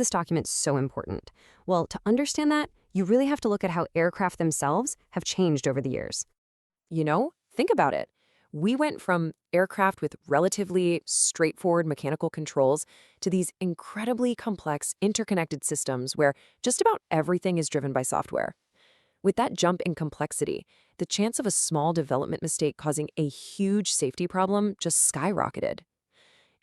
this document so important? Well, to understand that, you really have to look at how aircraft themselves have changed over the years. Think about it. We went from aircraft with relatively straightforward mechanical controls to these incredibly complex interconnected systems where just about everything is driven by software. With that jump in complexity, the chance of a small development mistake causing a huge safety problem just skyrocketed.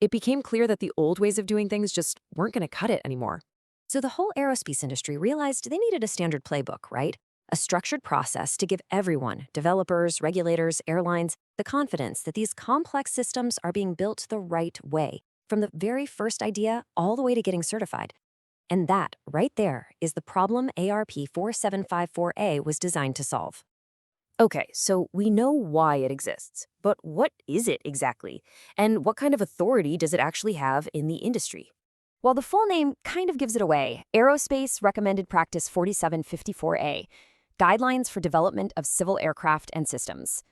It became clear that the old ways of doing things just weren't going to cut it anymore. So the whole aerospace industry realized they needed a standard playbook, right? A structured process to give everyone, developers, regulators, airlines, the confidence that these complex systems are being built the right way, from the very first idea all the way to getting certified. And that, right there, is the problem ARP4754A was designed to solve. Okay, so we know why it exists, but what is it exactly? And what kind of authority does it actually have in the industry? Well, the full name kind of gives it away. Aerospace Recommended Practice 4754A, Guidelines for Development of Civil Aircraft and Systems.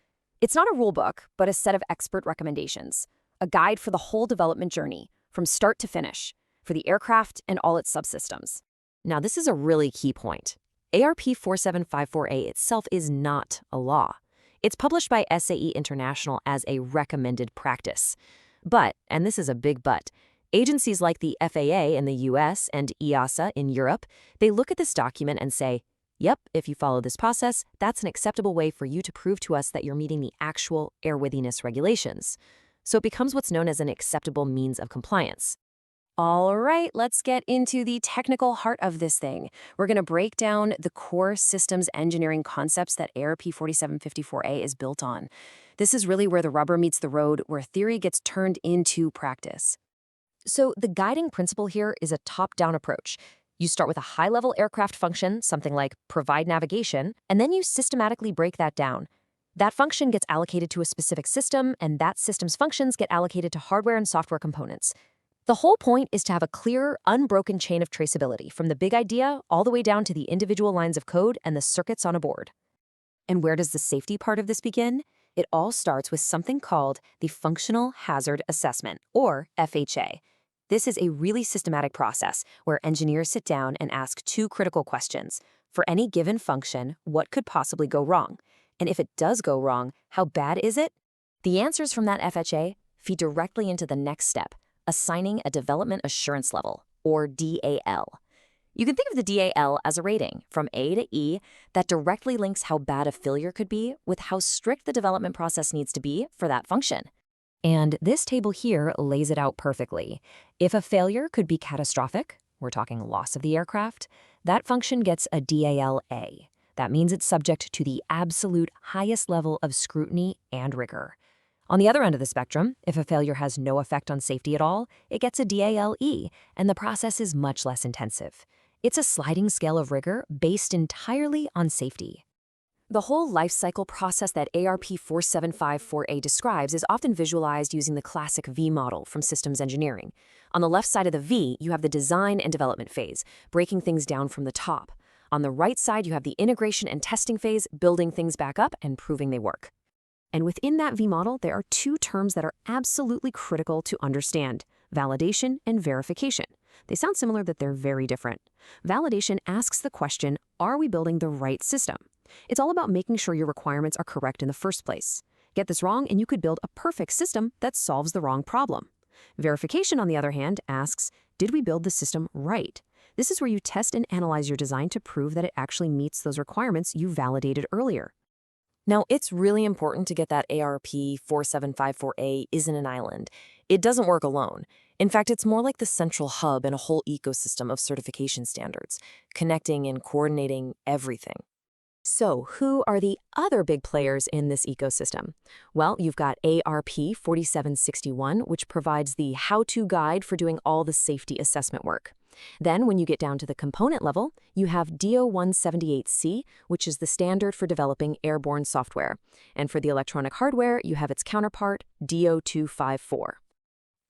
It's not a rule book, but a set of expert recommendations, a guide for the whole development journey, from start to finish, for the aircraft and all its subsystems. Now, this is a really key point. ARP4754A itself is not a law. It's published by SAE International as a recommended practice. But, and this is a big but, agencies like the FAA in the US and EASA in Europe, they look at this document and say, yep, if you follow this process, that's an acceptable way for you to prove to us that you're meeting the actual airworthiness regulations. So it becomes what's known as an acceptable means of compliance. All right, let's get into the technical heart of this thing. We're going to break down the core systems engineering concepts that ARP4754A is built on. This is really where the rubber meets the road, where theory gets turned into practice. So the guiding principle here is a top-down approach. You start with a high-level aircraft function, something like provide navigation, and then you systematically break that down. That function gets allocated to a specific system, and that system's functions get allocated to hardware and software components. The whole point is to have a clear, unbroken chain of traceability from the big idea all the way down to the individual lines of code and the circuits on a board. And where does the safety part of this begin? It all starts with something called the Functional Hazard Assessment, or FHA. This is a really systematic process where engineers sit down and ask two critical questions. For any given function, what could possibly go wrong? And if it does go wrong, how bad is it? The answers from that FHA feed directly into the next step, assigning a Development Assurance Level, or DAL. You can think of the DAL as a rating, from A to E, that directly links how bad a failure could be with how strict the development process needs to be for that function. And this table here lays it out perfectly. If a failure could be catastrophic, we're talking loss of the aircraft, that function gets a DAL-A. That means it's subject to the absolute highest level of scrutiny and rigor. On the other end of the spectrum, if a failure has no effect on safety at all, it gets a DAL-E, and the process is much less intensive. It's a sliding scale of rigor based entirely on safety. The whole life cycle process that ARP4754A describes is often visualized using the classic V model from systems engineering. On the left side of the V, you have the design and development phase, breaking things down from the top. On the right side, you have the integration and testing phase, building things back up and proving they work. And within that V model, there are two terms that are absolutely critical to understand: validation and verification. They sound similar, but they're very different. Validation asks the question, are we building the right system? It's all about making sure your requirements are correct in the first place. Get this wrong, and you could build a perfect system that solves the wrong problem. Verification, on the other hand, asks, did we build the system right? This is where you test and analyze your design to prove that it actually meets those requirements you validated earlier. Now, it's really important to get that ARP4754A isn't an island. It doesn't work alone. In fact, it's more like the central hub in a whole ecosystem of certification standards, connecting and coordinating everything. So, who are the other big players in this ecosystem? Well, you've got ARP4761, which provides the how-to guide for doing all the safety assessment work. Then, when you get down to the component level, you have DO178C, which is the standard for developing airborne software. And for the electronic hardware, you have its counterpart, DO254.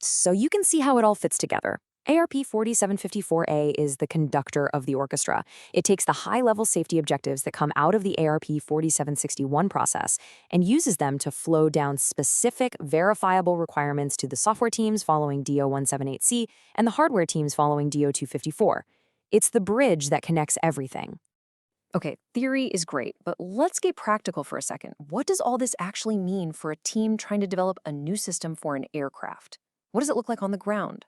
So you can see how it all fits together. ARP4754A is the conductor of the orchestra. It takes the high-level safety objectives that come out of the ARP4761 process and uses them to flow down specific, verifiable requirements to the software teams following DO178C and the hardware teams following DO254. It's the bridge that connects everything. Okay, theory is great, but let's get practical for a second. What does all this actually mean for a team trying to develop a new system for an aircraft? What does it look like on the ground?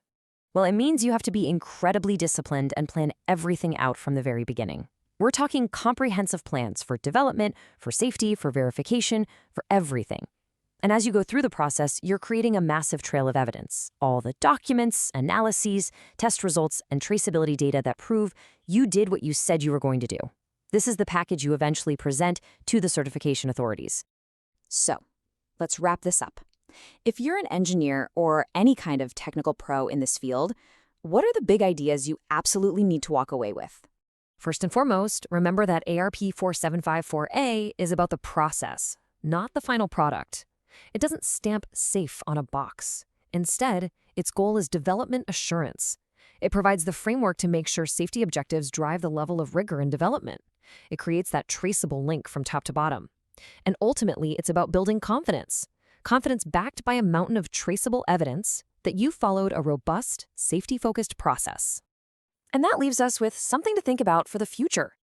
Well, it means you have to be incredibly disciplined and plan everything out from the very beginning. We're talking comprehensive plans for development, for safety, for verification, for everything. And as you go through the process, you're creating a massive trail of evidence. All the documents, analyses, test results, and traceability data that prove you did what you said you were going to do. This is the package you eventually present to the certification authorities. So, let's wrap this up. If you're an engineer or any kind of technical pro in this field, what are the big ideas you absolutely need to walk away with? First and foremost, remember that ARP4754A is about the process, not the final product. It doesn't stamp safe on a box. Instead, its goal is development assurance. It provides the framework to make sure safety objectives drive the level of rigor in development. It creates that traceable link from top to bottom. And ultimately, it's about building confidence. Confidence backed by a mountain of traceable evidence that you followed a robust, safety-focused process. And that leaves us with something to think about for the future.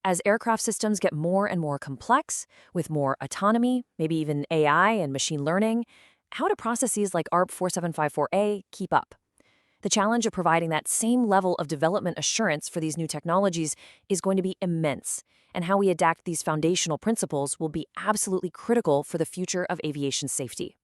As aircraft systems get more and more complex, with more autonomy, maybe even AI and machine learning, how do processes like ARP4754A keep up? The challenge of providing that same level of development assurance for these new technologies is going to be immense, and how we adapt these foundational principles will be absolutely critical for the future of aviation safety.